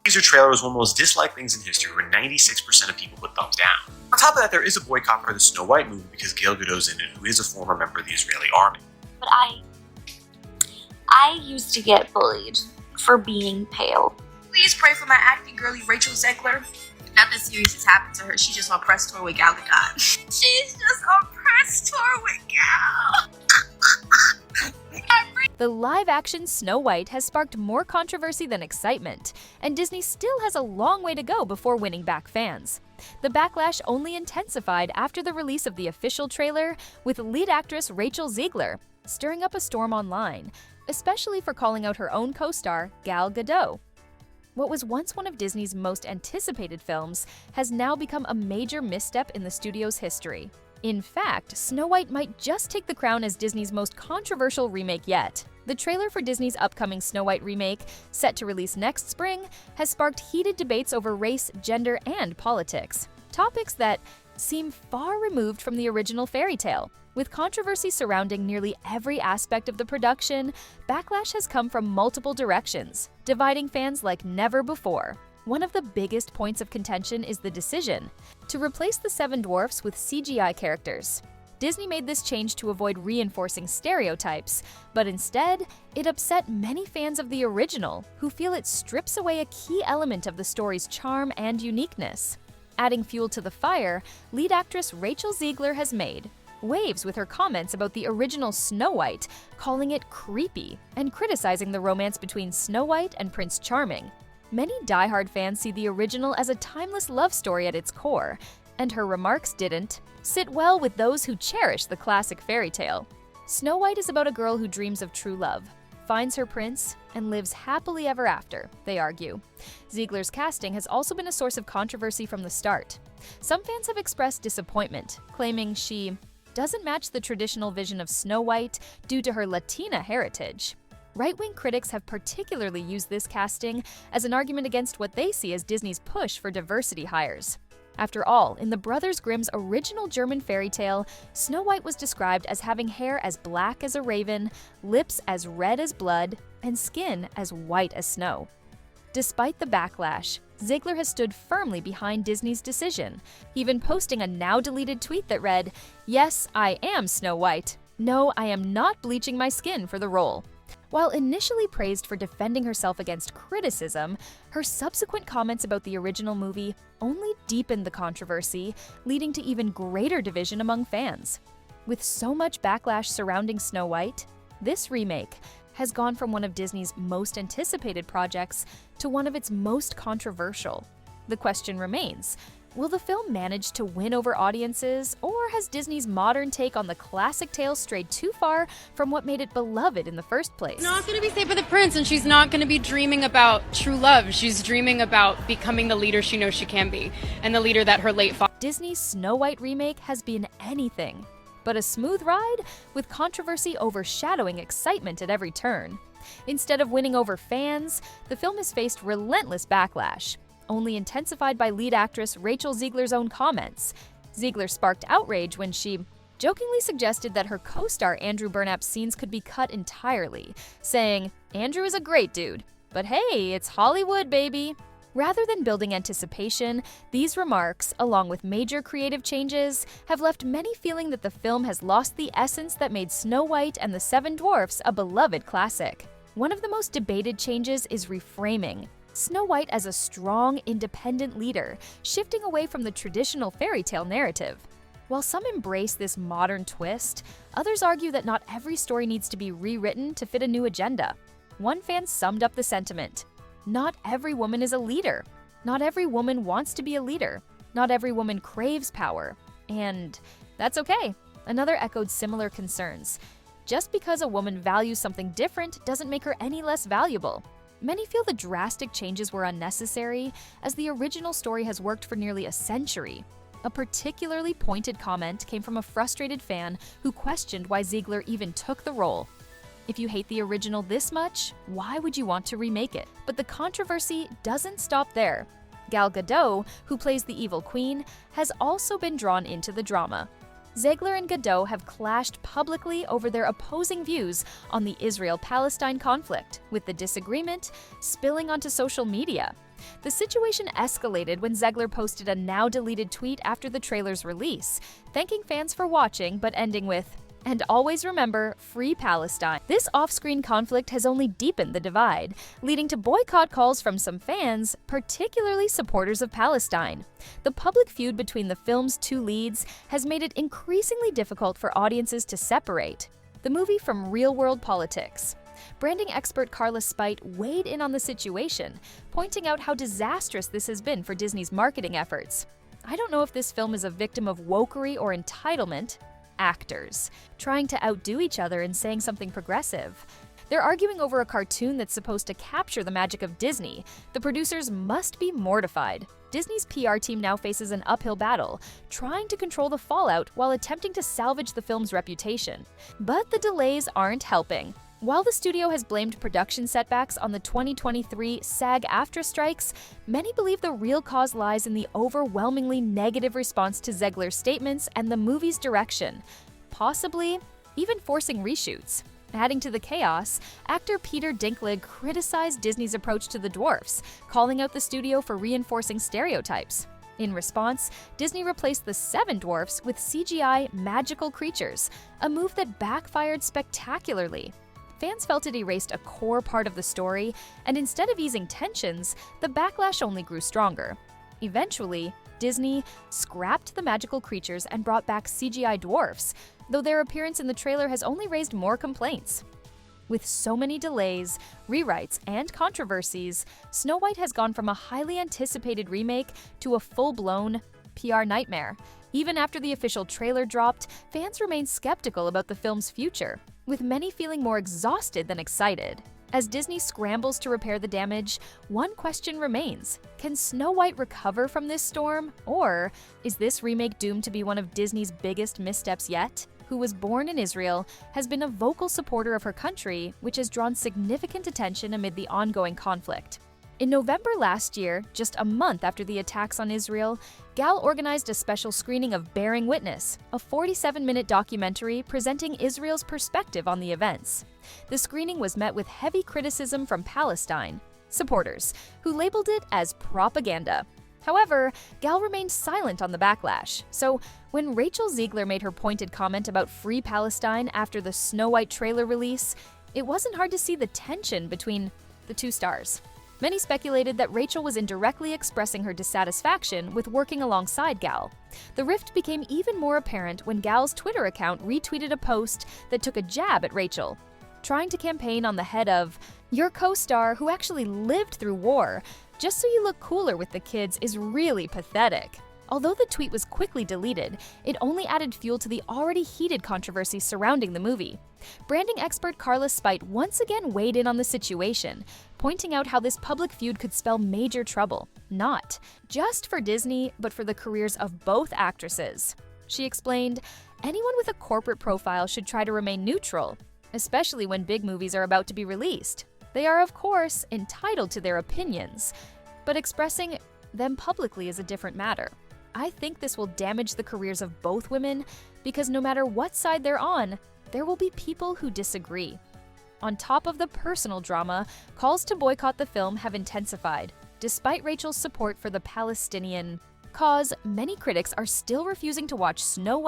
Teaser trailer was one of the most disliked things in history, where 96% of people put thumbs down. On top of that, there is a boycott for the Snow White movie because Gal Gadot's in it, who is a former member of the Israeli army. But I used to get bullied for being pale. Please pray for my acting girly Rachel Zegler. Nothing serious has happened to her. She's just on press tour with Gal Gadot. She's just on press tour with Gal. The live-action Snow White has sparked more controversy than excitement, and Disney still has a long way to go before winning back fans. The backlash only intensified after the release of the official trailer, with lead actress Rachel Zegler stirring up a storm online, especially for calling out her own co-star, Gal Gadot. What was once one of Disney's most anticipated films has now become a major misstep in the studio's history. In fact, Snow White might just take the crown as Disney's most controversial remake yet. The trailer for Disney's upcoming Snow White remake, set to release next spring, has sparked heated debates over race, gender, and politics. Topics that seem far removed from the original fairy tale. With controversy surrounding nearly every aspect of the production, backlash has come from multiple directions, dividing fans like never before. One of the biggest points of contention is the decision to replace the Seven Dwarfs with CGI characters. Disney made this change to avoid reinforcing stereotypes, but instead, it upset many fans of the original, who feel it strips away a key element of the story's charm and uniqueness. Adding fuel to the fire, lead actress Rachel Zegler has made waves with her comments about the original Snow White, calling it creepy and criticizing the romance between Snow White and Prince Charming. Many diehard fans see the original as a timeless love story at its core, and her remarks didn't sit well with those who cherish the classic fairy tale. Snow White is about a girl who dreams of true love, finds her prince, and lives happily ever after, they argue. Zegler's casting has also been a source of controversy from the start. Some fans have expressed disappointment, claiming she doesn't match the traditional vision of Snow White due to her Latina heritage. Right-wing critics have particularly used this casting as an argument against what they see as Disney's push for diversity hires. After all, in the Brothers Grimm's original German fairy tale, Snow White was described as having hair as black as a raven, lips as red as blood, and skin as white as snow. Despite the backlash, Zegler has stood firmly behind Disney's decision, even posting a now-deleted tweet that read, "Yes, I am Snow White. No, I am not bleaching my skin for the role." While initially praised for defending herself against criticism, her subsequent comments about the original movie only deepened the controversy, leading to even greater division among fans. With so much backlash surrounding Snow White, this remake has gone from one of Disney's most anticipated projects to one of its most controversial. The question remains, will the film manage to win over audiences, or has Disney's modern take on the classic tale strayed too far from what made it beloved in the first place? She's not going to be saved by the prince, and she's not going to be dreaming about true love. She's dreaming about becoming the leader she knows she can be, and the leader that her late father. Disney's Snow White remake has been anything but a smooth ride, with controversy overshadowing excitement at every turn. Instead of winning over fans, the film has faced relentless backlash, only intensified by lead actress Rachel Zegler's own comments. Zegler sparked outrage when she jokingly suggested that her co-star Andrew Burnap's scenes could be cut entirely, saying, "Andrew is a great dude, but hey, it's Hollywood, baby." Rather than building anticipation, these remarks, along with major creative changes, have left many feeling that the film has lost the essence that made Snow White and the Seven Dwarfs a beloved classic. One of the most debated changes is reframing Snow White as a strong, independent leader, shifting away from the traditional fairy tale narrative. While some embrace this modern twist, others argue that not every story needs to be rewritten to fit a new agenda. One fan summed up the sentiment: "Not every woman is a leader. Not every woman wants to be a leader. Not every woman craves power. And that's okay." Another echoed similar concerns. Just because a woman values something different doesn't make her any less valuable. Many feel the drastic changes were unnecessary, as the original story has worked for nearly a century. A particularly pointed comment came from a frustrated fan who questioned why Zegler even took the role. If you hate the original this much, why would you want to remake it? But the controversy doesn't stop there. Gal Gadot, who plays the evil queen, has also been drawn into the drama. Zegler and Gadot have clashed publicly over their opposing views on the Israel-Palestine conflict, with the disagreement spilling onto social media. The situation escalated when Zegler posted a now-deleted tweet after the trailer's release, thanking fans for watching but ending with, "And always remember, free Palestine." This off-screen conflict has only deepened the divide, leading to boycott calls from some fans, particularly supporters of Palestine. The public feud between the film's two leads has made it increasingly difficult for audiences to separate the movie from real-world politics. Branding expert Carla Spite weighed in on the situation, pointing out how disastrous this has been for Disney's marketing efforts. "I don't know if this film is a victim of wokery or entitlement. Actors trying to outdo each other and saying something progressive. They're arguing over a cartoon that's supposed to capture the magic of Disney. The producers must be mortified." Disney's PR team now faces an uphill battle, trying to control the fallout while attempting to salvage the film's reputation. But the delays aren't helping. While the studio has blamed production setbacks on the 2023 SAG-AFTRA strikes, many believe the real cause lies in the overwhelmingly negative response to Zegler's statements and the movie's direction, possibly even forcing reshoots. Adding to the chaos, actor Peter Dinklage criticized Disney's approach to the dwarfs, calling out the studio for reinforcing stereotypes. In response, Disney replaced the Seven Dwarfs with CGI magical creatures, a move that backfired spectacularly. Fans felt it erased a core part of the story, and instead of easing tensions, the backlash only grew stronger. Eventually, Disney scrapped the magical creatures and brought back CGI dwarfs, though their appearance in the trailer has only raised more complaints. With so many delays, rewrites, and controversies, Snow White has gone from a highly anticipated remake to a full-blown PR nightmare. Even after the official trailer dropped, fans remain skeptical about the film's future, with many feeling more exhausted than excited. As Disney scrambles to repair the damage, one question remains: can Snow White recover from this storm? Or is this remake doomed to be one of Disney's biggest missteps yet? Who was born in Israel, has been a vocal supporter of her country, which has drawn significant attention amid the ongoing conflict. In November last year, just a month after the attacks on Israel, Gal organized a special screening of Bearing Witness, a 47-minute documentary presenting Israel's perspective on the events. The screening was met with heavy criticism from Palestine supporters, who labeled it as propaganda. However, Gal remained silent on the backlash, so when Rachel Zegler made her pointed comment about Free Palestine after the Snow White trailer release, it wasn't hard to see the tension between the two stars. Many speculated that Rachel was indirectly expressing her dissatisfaction with working alongside Gal. The rift became even more apparent when Gal's Twitter account retweeted a post that took a jab at Rachel, trying to campaign on the head of, "Your co-star who actually lived through war, just so you look cooler with the kids, is really pathetic." Although the tweet was quickly deleted, it only added fuel to the already heated controversy surrounding the movie. Branding expert Carla Spite once again weighed in on the situation, pointing out how this public feud could spell major trouble, not just for Disney, but for the careers of both actresses. She explained, "Anyone with a corporate profile should try to remain neutral, especially when big movies are about to be released. They are, of course, entitled to their opinions, but expressing them publicly is a different matter. I think this will damage the careers of both women because no matter what side they're on, there will be people who disagree." On top of the personal drama, calls to boycott the film have intensified. Despite Rachel's support for the Palestinian cause, many critics are still refusing to watch Snow White